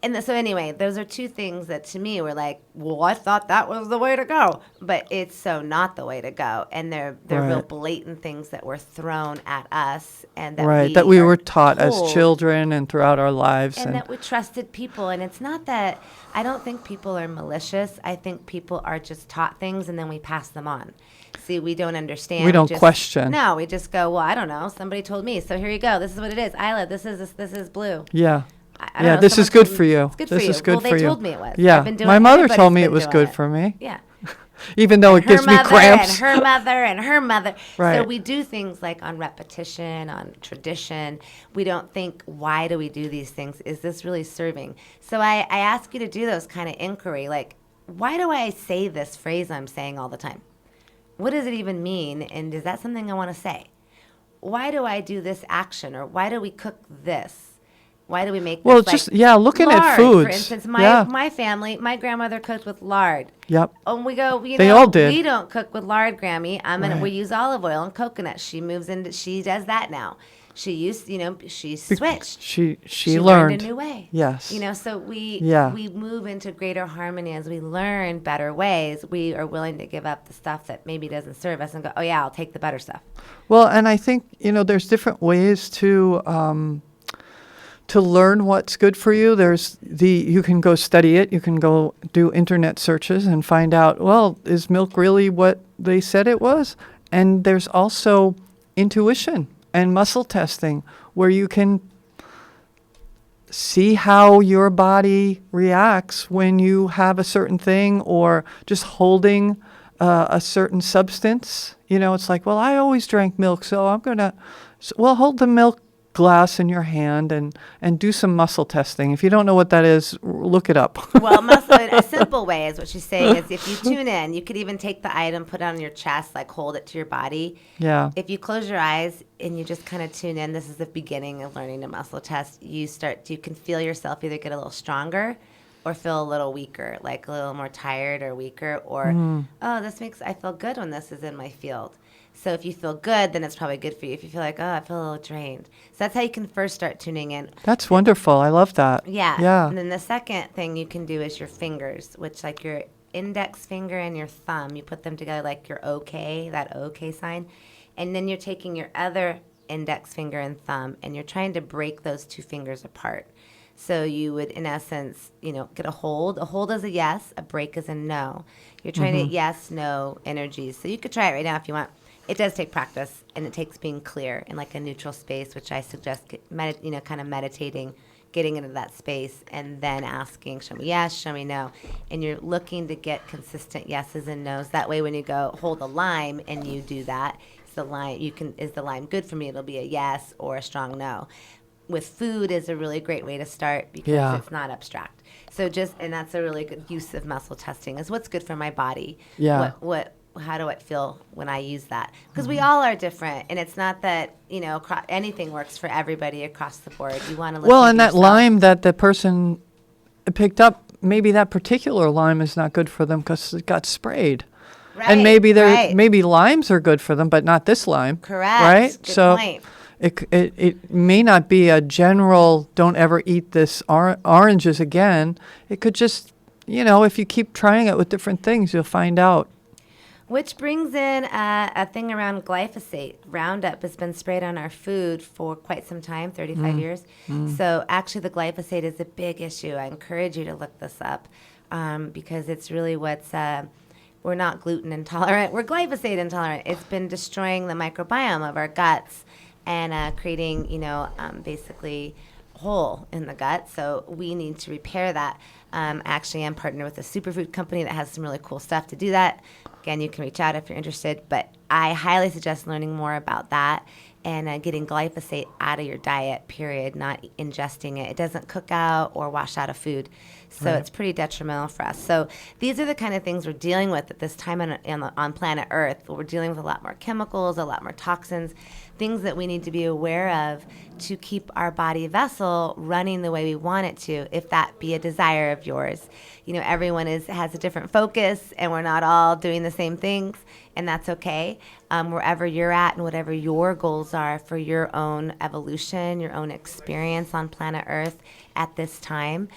anyway, those are two things that to me were well, I thought that was the way to go, but it's so not the way to go, and they're real Right. blatant things that were thrown at us, and that Right, that we are were taught as told, children and throughout our lives. and that we trusted people. And it's not that I don't think people are malicious. I think people are just taught things, and then we pass them on. See, we don't understand. We don't question. No, we just go, well, I don't know. Somebody told me, so here you go. This is what it is. Eila, this is blue. Yeah. I don't Yeah, know, this is someone good told for me- you. It's good This for you. is good well, for they you. told me it was. Yeah, I've been doing my it. mother Everybody's told me it been was doing good for me. Yeah. Even though it gives me cramps. And her mother and her mother. So Right. we do things on repetition, on tradition. We don't think, why do we do these things? Is this really serving? So I ask you to do those kind of inquiry. Why do I say this phrase I'm saying all the time? What does it even mean? And is that something I want to say? Why do I do this action? Or why do we cook this? Why do we make Well, this? looking at lard, foods. For instance, Yeah. my family, my grandmother cooked with lard. Yep. And we go, They all did. we don't cook with lard, Grammy. Right. We use olive oil and coconut. She does that now. She used, she switched. She learned a new way. Yes. So we move into greater harmony as we learn better ways. We are willing to give up the stuff that maybe doesn't serve us and go, oh yeah, I'll take the better stuff. Well, and I think, there's different ways to learn what's good for you. You can go study it. You can go do internet searches and find out, well, is milk really what they said it was? And there's also intuition and muscle testing where you can see how your body reacts when you have a certain thing or just holding a certain substance. It's like, well, I always drank milk, so I'm going to, hold the milk glass in your hand and do some muscle testing. If you don't know what that is, look it up. Well, muscle, a simple way is what she's saying is if you tune in, you could even take the item, put it on your chest, hold it to your body. Yeah. If you close your eyes and you just kind of tune in, this is the beginning of learning to muscle test. You can feel yourself either get a little stronger or feel a little weaker, a little more tired or weaker, or, I feel good when this is in my field. So if you feel good, then it's probably good for you. If you feel I feel a little drained. So that's how you can first start tuning in. That's wonderful. I love that. Yeah. Yeah. And then the second thing you can do is your fingers, which your index finger and your thumb, you put them together your OK, that OK sign. And then you're taking your other index finger and thumb, and you're trying to break those two fingers apart. So you would, in essence, get a hold. A hold is a yes. A break is a no. You're trying to get yes, no energies. So you could try it right now if you want. It does take practice, and it takes being clear in a neutral space, which I suggest, kind of meditating getting into that space and then asking, show me yes, show me no. And you're looking to get consistent yeses and nos. That way when you go hold a lime and you do that, is the lime good for me? It'll be a yes or a strong no. With food is a really great way to start because it's not abstract. So and that's a really good use of muscle testing is what's good for my body. Yeah. How do I feel when I use that? Because we all are different, and it's not that anything works for everybody across the board. You want to listen to and that yourself. lime that the person picked up, maybe that particular lime is not good for them because it got sprayed. Right, And maybe right. maybe limes are good for them, but not this lime. Correct. Right? Good So point. it may not be a general don't ever eat this oranges again. It could just, if you keep trying it with different things, you'll find out. Which brings in a thing around glyphosate. Roundup has been sprayed on our food for quite some time, 35 years. So actually the glyphosate is a big issue. I encourage you to look this up because it's really we're not gluten intolerant. We're glyphosate intolerant. It's been destroying the microbiome of our guts and creating, basically hole in the gut. So we need to repair that. Actually, I'm partnered with a superfood company that has some really cool stuff to do that. Again, you can reach out if you're interested, but I highly suggest learning more about that and getting glyphosate out of your diet, period, not ingesting it. It doesn't cook out or wash out of food, so it's pretty detrimental for us. So these are the kind of things we're dealing with at this time on planet Earth. We're dealing with a lot more chemicals, a lot more toxins, things that we need to be aware of to keep our body vessel running the way we want it to, if that be a desire of yours. Everyone has a different focus, and we're not all doing the same things, and that's okay. Wherever you're at and whatever your goals are for your own evolution, your own experience on planet Earth at this time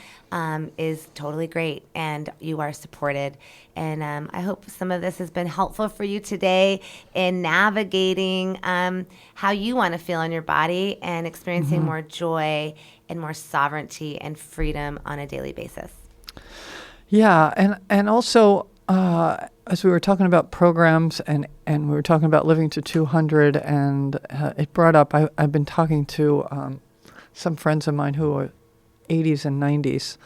is totally great, and you are supported. And I hope some of this has been helpful for you today in navigating how you want to feel in your body and experiencing more joy and more sovereignty and freedom on a daily basis. Yeah, and also as we were talking about programs and we were talking about living to 200, and it brought up, I've been talking to some friends of mine who are 80s and 90s,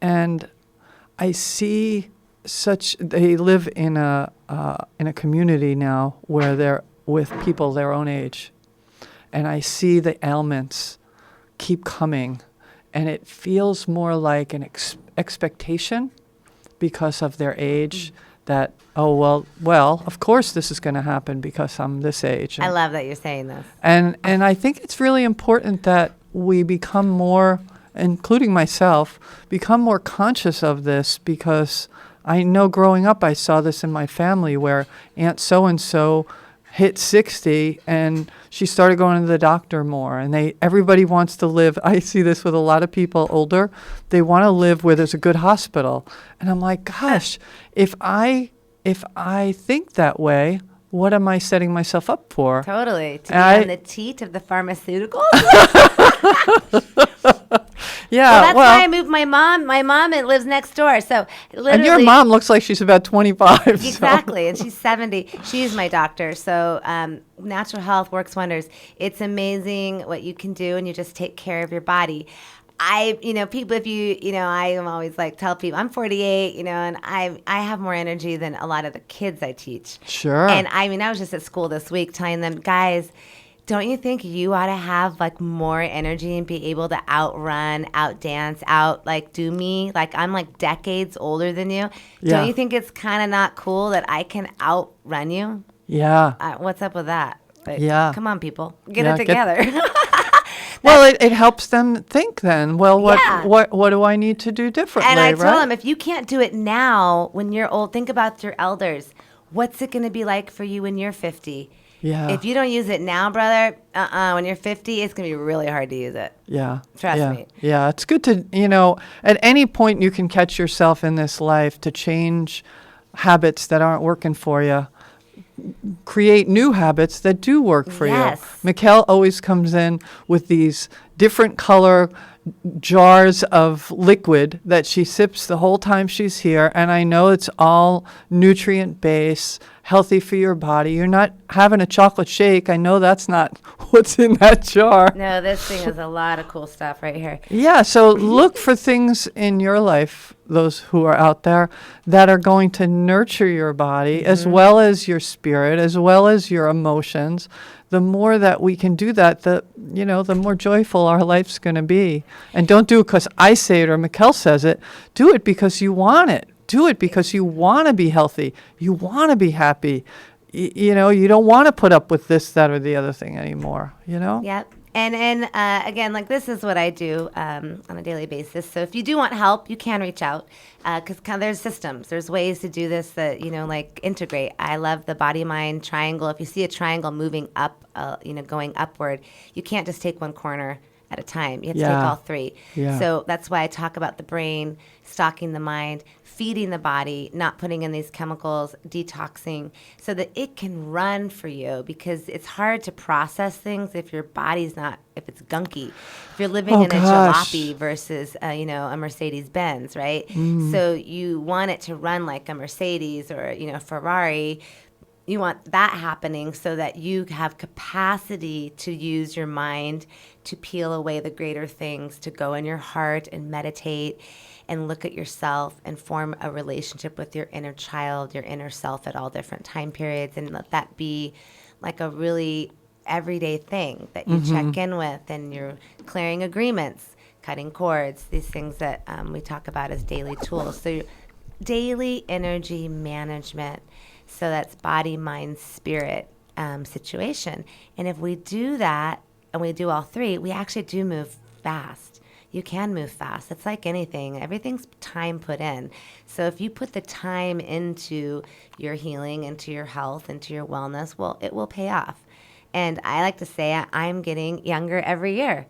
and I see they live in a community now where they're with people their own age, and I see the ailments keep coming, and it feels more like an expectation because of their age that, well, of course this is going to happen because I'm this age. I love that you're saying this. And I think it's really important that we become more, including myself, become more conscious of this, because I know growing up I saw this in my family where Aunt so-and-so hit 60 and she started going to the doctor more, and everybody wants to live. I see this with a lot of people older. They want to live where there's a good hospital. And I'm like, gosh, if I think that way, what am I setting myself up for? Totally. To be on the teat of the pharmaceuticals? Yeah. Well, that's why I moved my mom. My mom lives next door. So literally. And your mom looks like she's about 25. Exactly. And she's 70. She's my doctor. So natural health works wonders. It's amazing what you can do, and you just take care of your body. People, I am always tell people I'm 48, and I have more energy than a lot of the kids I teach. Sure. And I was just at school this week telling them, guys, don't you think you ought to have more energy and be able to outrun, outdance, do me? I'm decades older than you. Yeah. Don't you think it's kind of not cool that I can outrun you? Yeah. What's up with that? Yeah. Come on, people. Get it together. Well, it helps them think then. Well, what do I need to do differently? And I right? tell them, if you can't do it now when you're old, think about your elders. What's it going to be like for you when you're 50? Yeah. If you don't use it now, brother, when you're 50, it's going to be really hard to use it. Yeah. Trust me. Yeah. It's good to, at any point you can catch yourself in this life to change habits that aren't working for you. Create new habits that do work for Yes. you. Michál always comes in with these different color, jars of liquid that she sips the whole time she's here. And I know it's all nutrient based, healthy for your body. You're not having a chocolate shake. I know that's not what's in that jar. No, this thing is a lot of cool stuff right here. Yeah, so look for things in your life, those who are out there, that are going to nurture your body as well as your spirit, as well as your emotions. The more that we can do that, the more joyful our life's going to be. And don't do it because I say it or Michál says it. Do it because you want it. Do it because you want to be healthy. You want to be happy. You don't want to put up with this, that, or the other thing anymore, Yep. And again, like this is what I do on a daily basis. So if you do want help, you can reach out because there's systems. There's ways to do this that, like integrate. I love the body-mind triangle. If you see a triangle moving up, going upward, you can't just take one corner at a time. You have to take all three. Yeah. So that's why I talk about the brain, stocking the mind, feeding the body, not putting in these chemicals, detoxing, so that it can run for you, because it's hard to process things if your body's if it's gunky. If you're living in a jalopy versus, a Mercedes-Benz, right? So you want it to run like a Mercedes or, a Ferrari. You want that happening so that you have capacity to use your mind to peel away the greater things, to go in your heart and meditate and look at yourself and form a relationship with your inner child, your inner self at all different time periods, and let that be like a really everyday thing that you check in with, and you're clearing agreements, cutting cords, these things that we talk about as daily tools. So daily energy management. So that's body, mind, spirit situation. And if we do that and we do all three, we actually do move fast. You can move fast. It's like anything. Everything's time put in. So if you put the time into your healing, into your health, into your wellness, well, it will pay off. And I like to say I'm getting younger every year.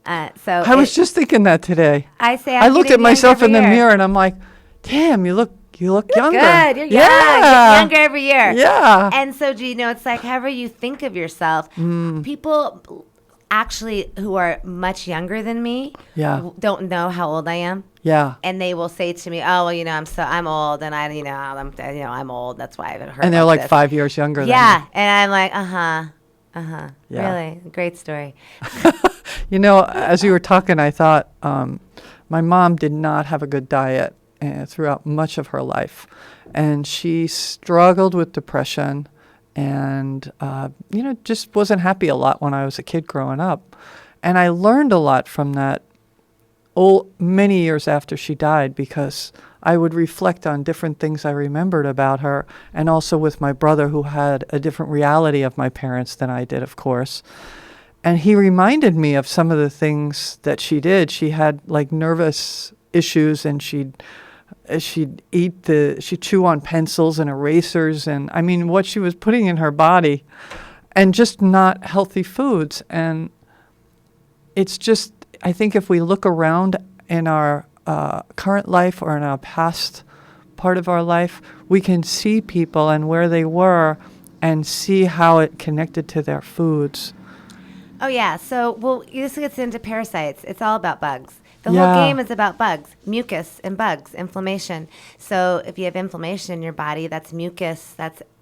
I was just thinking that today. I looked at myself in the mirror and I'm like, damn, you look younger. Good. You're young. Yeah. You're younger every year. Yeah. And so, it's like however you think of yourself, people actually who are much younger than me don't know how old I am. Yeah. And they will say to me, "Oh, well, I'm old, and I'm old. That's why I haven't heard." And they're like this. 5 years younger than you. Yeah. And I'm like, Yeah. Really? Great story. As you were talking, I thought my mom did not have a good diet throughout much of her life. And she struggled with depression and, just wasn't happy a lot when I was a kid growing up. And I learned a lot from that many years after she died, because I would reflect on different things I remembered about her, and also with my brother, who had a different reality of my parents than I did, of course. And he reminded me of some of the things that she did. She had like nervous issues, and she'd chew on pencils and erasers, and I mean what she was putting in her body, and just not healthy foods. And it's just, I think if we look around in our current life or in our past part of our life, we can see people and where they were and see how it connected to their foods. Oh, yeah. So, this gets into parasites. It's all about bugs. The whole game is about bugs, mucus and bugs, inflammation. So if you have inflammation in your body, that's mucus.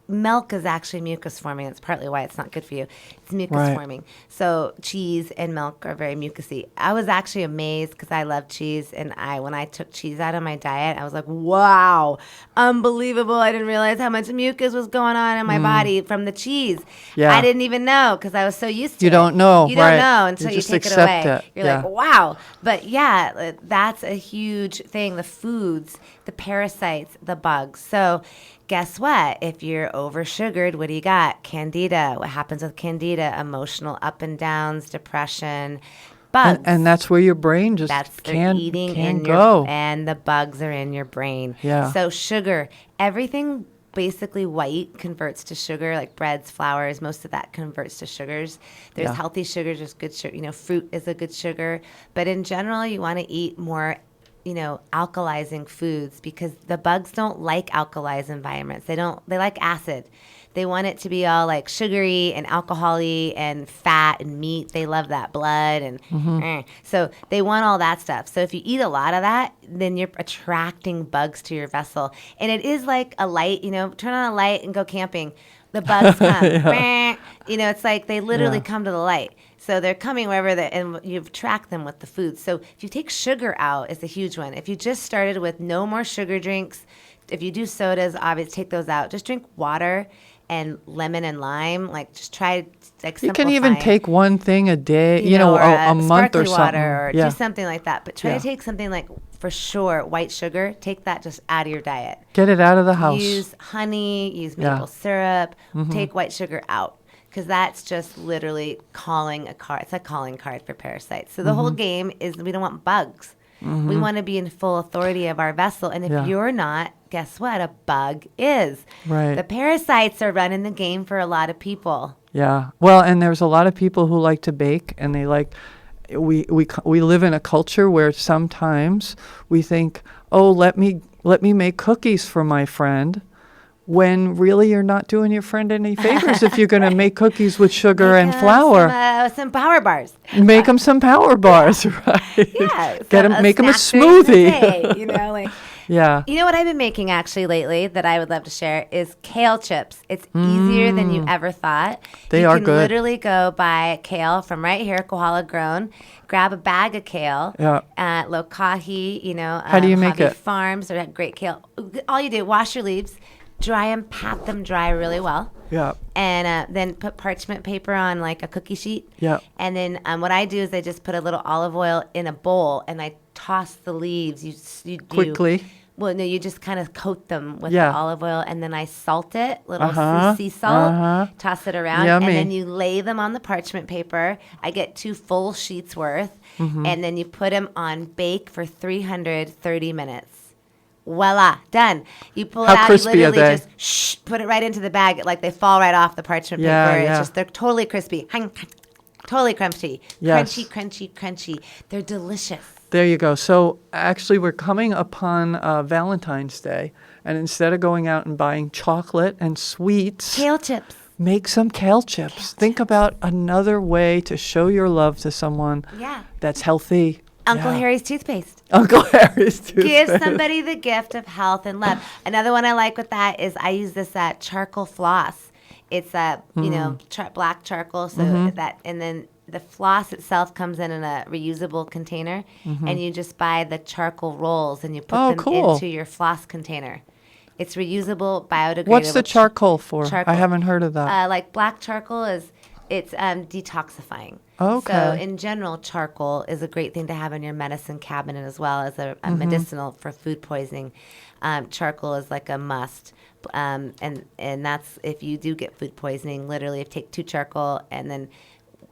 Milk is actually mucus forming. That's partly why it's not good for you. It's mucus forming. So cheese and milk are very mucusy. I was actually amazed because I love cheese, and when I took cheese out of my diet, I was like, wow, unbelievable. I didn't realize how much mucus was going on in my body from the cheese. Yeah. I didn't even know because I was so used to it. You don't know. You don't know until you take it away. It. You're like, wow. But yeah, that's a huge thing. The foods, the parasites, the bugs. So guess what? If you're over sugared, what do you got? Candida. What happens with candida? Emotional up and downs, depression, bugs. And that's where your brain just can't go. And the bugs are in your brain. Yeah. So sugar, everything basically white converts to sugar, like breads, flours, most of that converts to sugars. There's healthy sugars, there's good sugar. Fruit is a good sugar. But in general, you want to eat more alkalizing foods, because the bugs don't like alkalized environments. They like acid. They want it to be all like sugary and alcohol-y and fat and meat. They love that blood and so they want all that stuff. So if you eat a lot of that, then you're attracting bugs to your vessel. And it is like a light, turn on a light and go camping. The bugs come. It's like they literally come to the light. So they're coming wherever and you track them with the food. So if you take sugar out, it's a huge one. If you just started with no more sugar drinks, if you do sodas, obviously take those out. Just drink water and lemon and lime. Like just try like you can even take one thing a day, or a month or something. Water or do something like that. But try to take something like, for sure, white sugar. Take that just out of your diet. Get it out of the house. Use honey, use maple syrup. Take white sugar out. Because that's just literally calling a card. It's a calling card for parasites. So the whole game is we don't want bugs. We want to be in full authority of our vessel. And if you're not, guess what? A bug is. Right. The parasites are running the game for a lot of people. Yeah. Well, and there's a lot of people who like to bake, and they like, we live in a culture where sometimes we think, oh, let me make cookies for my friend. When really you're not doing your friend any favors if you're going to make cookies with sugar and flour. Some power bars. Make them some power bars, right? Yeah. Make them a smoothie. Yeah. You know what I've been making actually lately that I would love to share is kale chips. It's easier than you ever thought. They are good. You can literally go buy kale from right here, Kohala grown. Grab a bag of kale at Lokahi, How do you make Hobby it? Farms. They're great kale. All you do, wash your leaves, dry them, pat them dry really well. Yeah. And then put parchment paper on like a cookie sheet. Yeah. And then what I do is I just put a little olive oil in a bowl and I toss the leaves. Quickly. Well, no, you just kind of coat them with the olive oil, and then I salt it, little sea salt, toss it around, Yummy. and then you lay them on the parchment paper. I get 2 full sheets worth, and then you put them on bake for 330 minutes. Voila, done. You pull it How out, crispy you are literally they? just put it right into the bag, like they fall right off the parchment paper. It's just, they're totally crispy. Totally crunchy. Yes. Crunchy, crunchy, crunchy. They're delicious. There you go. So actually we're coming upon Valentine's Day, and instead of going out and buying chocolate and sweets, Kale chips. make some kale chips. Think about another way to show your love to someone that's healthy. Uncle Harry's toothpaste. Uncle Harry's toothpaste. Give somebody the gift of health and love. Another one I like with that is I use this charcoal floss. It's black charcoal, so that, and then the floss itself comes in a reusable container, and you just buy the charcoal rolls and you put them into your floss container. It's reusable, biodegradable. What's the charcoal for? Charcoal. I haven't heard of that. Like black charcoal it's detoxifying. Okay. So in general, charcoal is a great thing to have in your medicine cabinet as well as a medicinal for food poisoning. Charcoal is like a must. And that's if you do get food poisoning, literally you take 2 charcoal and then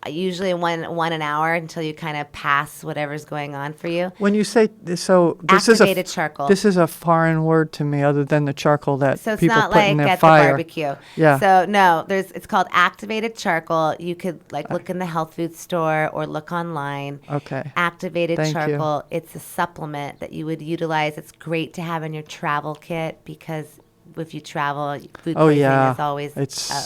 usually one an hour until you kind of pass whatever's going on for you. When you say so, Activated charcoal. This is a foreign word to me, other than the charcoal that so it's people not put like in their at fire. the barbecue. Yeah. So no, it's called activated charcoal. You could look in the health food store or look online. Okay. Activated Thank charcoal. It's a supplement that you would utilize. It's great to have in your travel kit because if you travel, food poisoning is always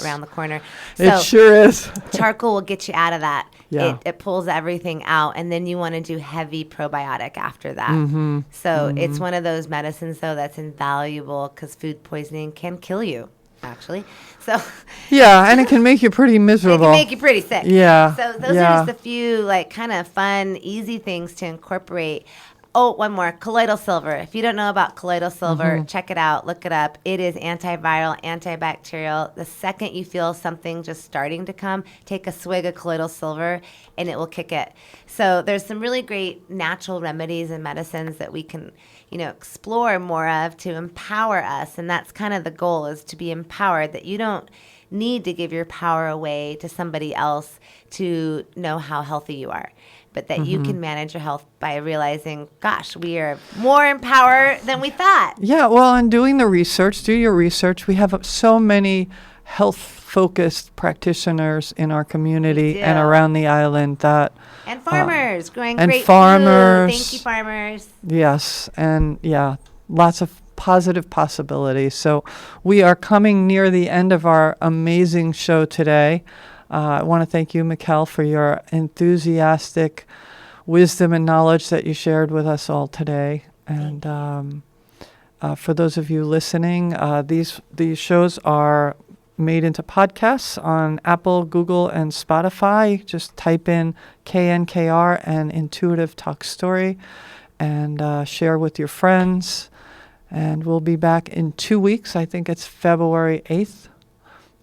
around the corner. So it sure is. charcoal will get you out of that. Yeah. It pulls everything out, and then you want to do heavy probiotic after that. So it's one of those medicines, though, that's invaluable because food poisoning can kill you, actually. So yeah, and it can make you pretty miserable. it can make you pretty sick. Yeah. So those are just a few kind of fun, easy things to incorporate. Oh, one more, colloidal silver. If you don't know about colloidal silver, check it out, look it up. It is antiviral, antibacterial. The second you feel something just starting to come, take a swig of colloidal silver and it will kick it. So there's some really great natural remedies and medicines that we can, explore more of to empower us. And that's kind of the goal, is to be empowered, that you don't need to give your power away to somebody else to know how healthy you are, but that you can manage your health by realizing, gosh, we are more in power than we thought. Yeah, well, and doing the research, do your research. We have so many health-focused practitioners in our community We and do. around the island that And farmers growing and great farmers. food. Thank you, farmers. Yes, and yeah, lots of positive possibilities. So we are coming near the end of our amazing show today. I want to thank you, Michál, for your enthusiastic wisdom and knowledge that you shared with us all today. And for those of you listening, these shows are made into podcasts on Apple, Google, and Spotify. Just type in KNKR and Intuitive Talk Story and share with your friends. And we'll be back in 2 weeks. I think it's February 8th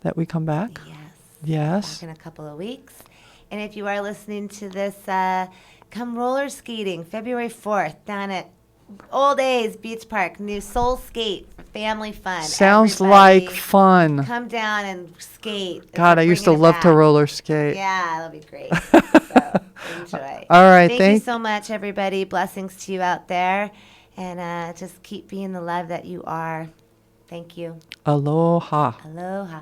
that we come back. Yes. Yes. Back in a couple of weeks. And if you are listening to this, come roller skating February 4th down at Old A's Beach Park, new Soul Skate for family fun. Sounds Everybody like fun. come down and skate. God, I used to love to roller skate. Yeah, that'll be great. So enjoy. All right, Thank you so much, everybody. Blessings to you out there. And just keep being the love that you are. Thank you. Aloha. Aloha.